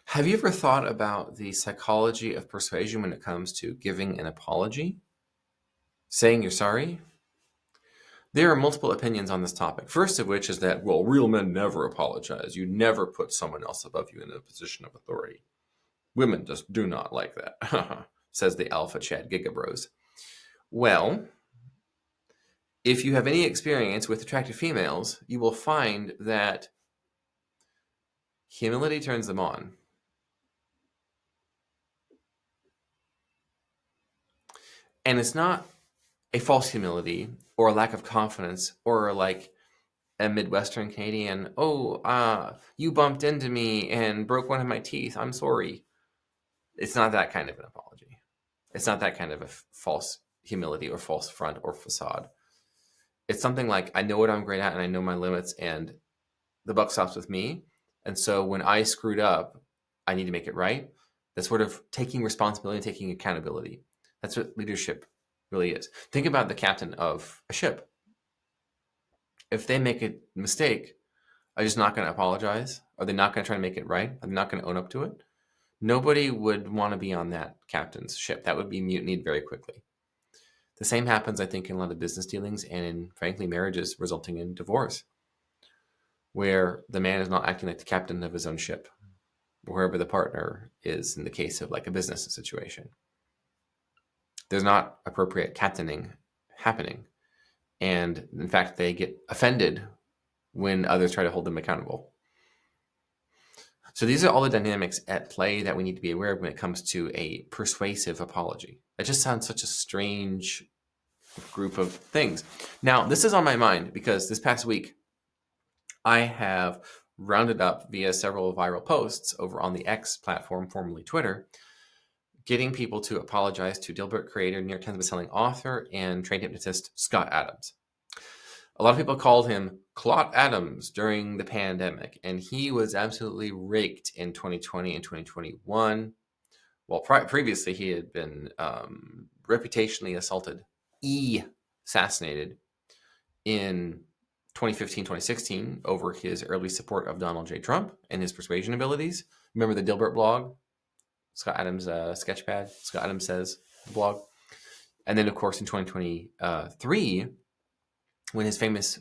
Have you ever thought about the psychology of persuasion when it comes to giving an apology, saying you're sorry? There are multiple opinions on this topic. First of which is that, well, real men never apologize. You never put someone else above you in a position of authority. Women just do not like that, says the alpha Chad Gigabros. Well, if you have any experience with attractive females, you will find that humility turns them on. And it's not a false humility or a lack of confidence or like a Midwestern Canadian, you bumped into me and broke one of my teeth. I'm sorry. It's not that kind of an apology. It's not that kind of a false humility or false front or facade. It's something like, I know what I'm great at and I know my limits and the buck stops with me. And so when I screwed up, I need to make it right. That's sort of taking responsibility and taking accountability. That's what leadership really is. Think about the captain of a ship. If they make a mistake, are they just not going to apologize? Are they not going to try to make it right? Are they not going to own up to it? Nobody would want to be on that captain's ship. That would be mutinied very quickly. The same happens, I think, in a lot of business dealings and in, frankly, marriages resulting in divorce, where the man is not acting like the captain of his own ship, wherever the partner is in the case of like a business situation. There's not appropriate captaining happening. And in fact, they get offended when others try to hold them accountable. So these are all the dynamics at play that we need to be aware of when it comes to a persuasive apology. It just sounds such a strange group of things. Now, this is on my mind because this past week, I have rounded up via several viral posts over on the X platform, formerly Twitter, getting people to apologize to Dilbert creator, New York Times bestselling author, and trained hypnotist Scott Adams. A lot of people called him Clot Adams during the pandemic, and he was absolutely raked in 2020 and 2021. Well, previously he had been reputationally assaulted, assassinated in 2015, 2016 over his early support of Donald J. Trump and his persuasion abilities. Remember the Dilbert blog? Scott Adams sketchpad, Scott Adams Says blog. And then, of course, in 2023, when his famous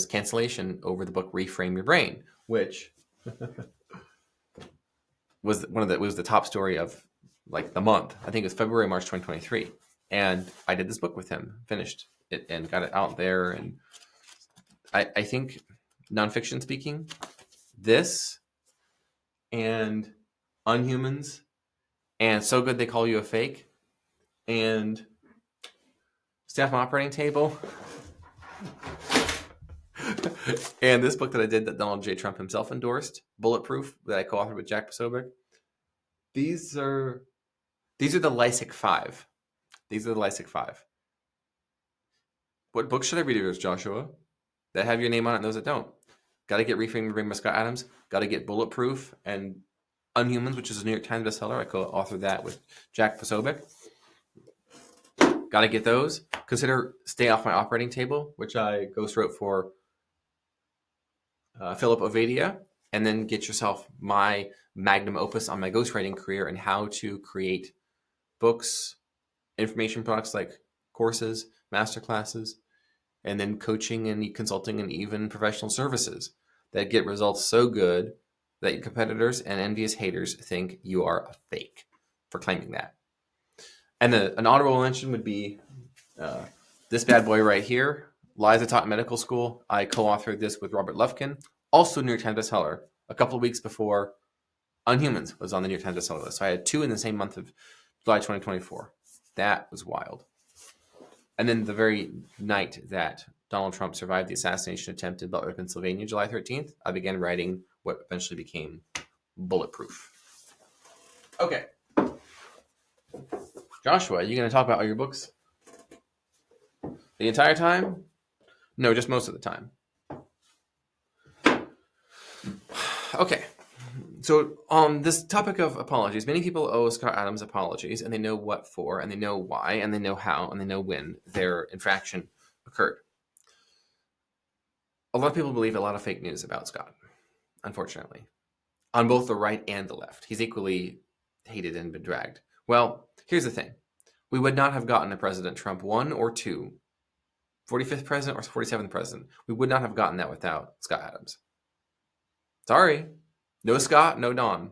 cancellation over the book Reframe Your Brain, which was the top story of like the month. I think it was February, March 2023. And I did this book with him, finished it and got it out there. And I think nonfiction speaking, this and Unhumans and So Good They Call You a Fake and Staff Operating Table and this book that I did that Donald J. Trump himself endorsed, Bulletproof, that I co-authored with Jack Posobiec. These are the Lisec 5. These are the Lisec 5. What books should I read yours, Joshua? That have your name on it and those that don't. Got to get Reframe Your Brain by Scott Adams. Got to get Bulletproof and Unhumans, which is a New York Times bestseller. I co-authored that with Jack Posobiec. Got to get those. Consider Stay Off My Operating Table, which I ghost wrote for Philip Ovadia, and then get yourself my magnum opus on my ghostwriting career and how to create books, information products like courses, masterclasses, and then coaching and consulting and even professional services that get results so good that your competitors and envious haters think you are a fake for claiming that. And an honorable mention would be this bad boy right here, Lies I Taught in Medical School. I co-authored this with Robert Lufkin, also New York Times bestseller, a couple of weeks before Unhumans was on the New York Times bestseller list. So I had 2 in the same month of July 2024. That was wild. And then the very night that Donald Trump survived the assassination attempt in Butler, Pennsylvania, July 13th, I began writing what eventually became Bulletproof. Okay. Joshua, are you going to talk about all your books the entire time? No, just most of the time. Okay. So on this topic of apologies, many people owe Scott Adams apologies, and they know what for, and they know why, and they know how, and they know when their infraction occurred. A lot of people believe a lot of fake news about Scott, unfortunately. on both the right and the left. He's equally hated and been dragged. Well, here's the thing. We would not have gotten a President Trump 1 or 2, 45th president or 47th president. We would not have gotten that without Scott Adams. Sorry. No Scott, no Don.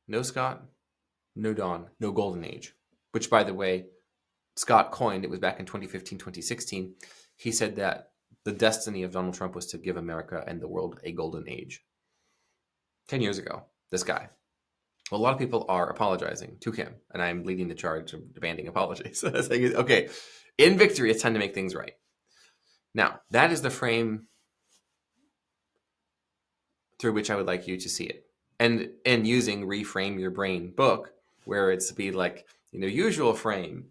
No Scott, no Don, no golden age. Which, by the way, Scott coined. It was back in 2015, 2016. He said that the destiny of Donald Trump was to give America and the world a golden age. 10 years ago, this guy. Well, a lot of people are apologizing to him, and I'm leading the charge of demanding apologies. Saying, okay, in victory, it's time to make things right. Now, that is the frame through which I would like you to see it. And using Reframe Your Brain book, where it's to be like, usual frame.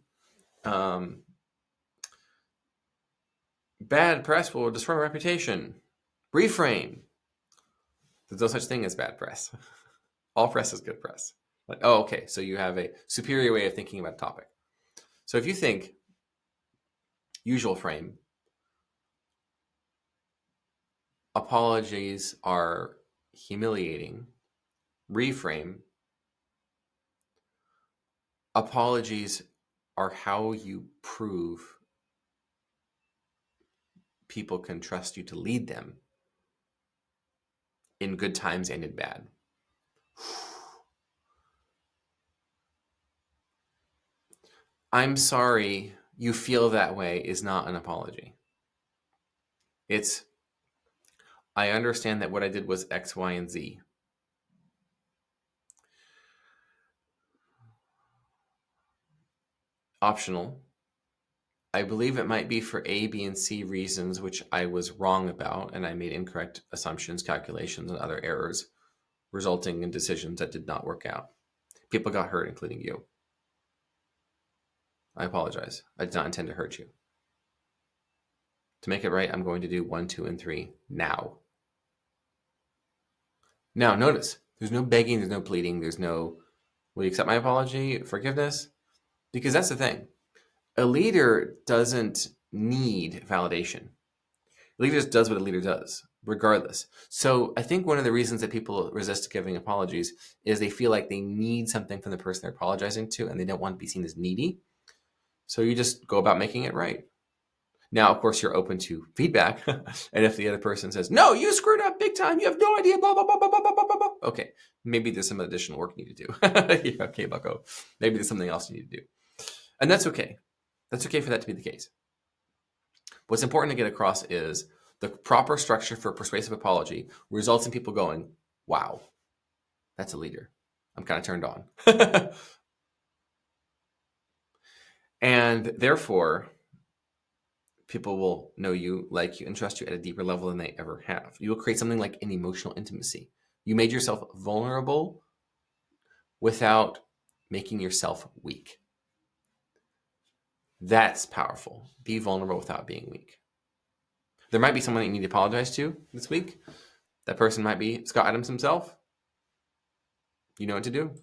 Bad press will destroy my reputation. Reframe. There's no such thing as bad press. All press is good press. Like, oh, okay, so you have a superior way of thinking about a topic. So if you think usual frame, apologies are humiliating. Reframe, apologies are how you prove people can trust you to lead them in good times and in bad. I'm sorry you feel that way is not an apology. It's, I understand that what I did was X, Y, and Z. Optional. I believe it might be for A, B, and C reasons, which I was wrong about, and I made incorrect assumptions, calculations, and other errors, resulting in decisions that did not work out. People got hurt, including you. I apologize. I did not intend to hurt you. To make it right, I'm going to do 1, 2, and 3 now. Now, notice, there's no begging, there's no pleading, there's no, will you accept my apology, forgiveness? Because that's the thing. A leader doesn't need validation. A leader just does what a leader does, regardless. So I think one of the reasons that people resist giving apologies is they feel like they need something from the person they're apologizing to, and they don't want to be seen as needy. So you just go about making it right. Now, of course, you're open to feedback. And if the other person says, no, you screwed up big time, you have no idea, blah, blah, blah, blah, blah, blah, blah, blah. Okay, maybe there's some additional work you need to do. Okay, bucko. Maybe there's something else you need to do. And that's okay. That's okay for that to be the case. What's important to get across is the proper structure for persuasive apology results in people going, wow, that's a leader. I'm kind of turned on. And therefore, people will know you, like you, and trust you at a deeper level than they ever have. You will create something like an emotional intimacy. You made yourself vulnerable without making yourself weak. That's powerful. Be vulnerable without being weak. There might be someone that you need to apologize to this week. That person might be Scott Adams himself. You know what to do.